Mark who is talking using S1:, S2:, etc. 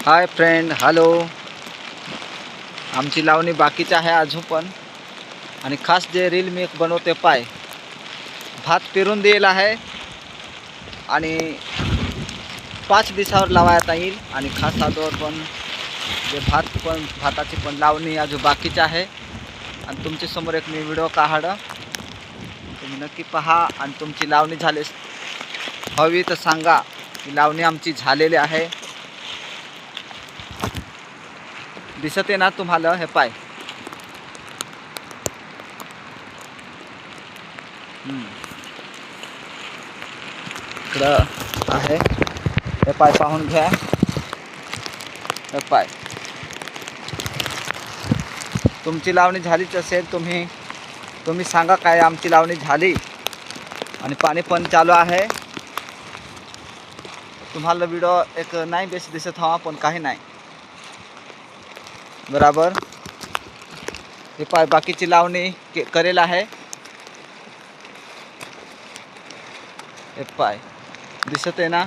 S1: Hi friend, hello. आमची लावणी बाकीची आहे अजून पण. आणि खास जे रील मी बनवते पाय भात पेरून दिलेला आहे आणि 5 दिवसावर लावायला येईल. आणि खास आजवर पण जे भाताची पण लावणी अजून बाकीची आहे. आणि तुमच्या समोर एक मी व्हिडिओ काढा, तुम्ही नक्की पहा. आणि तुमची लावणी झाली हवी तर सांगा की लावणी आमची झालेली आहे. दिसत आहे ना तुम्हाला? हे पाय इकडं आहे. हे पाय पाहून घ्या. हे पाय तुमची लावणी झालीच असेल. तुम्ही सांगा काय आमची लावणी झाली. आणि पाणी पण चालू आहे. तुम्हाला व्हिडिओ एक नाही बेस दिसत हवा पण काही नाही बराबर. हे पाय बाकीची लावणी करेल आहे. हे पाय दिसत आहे ना?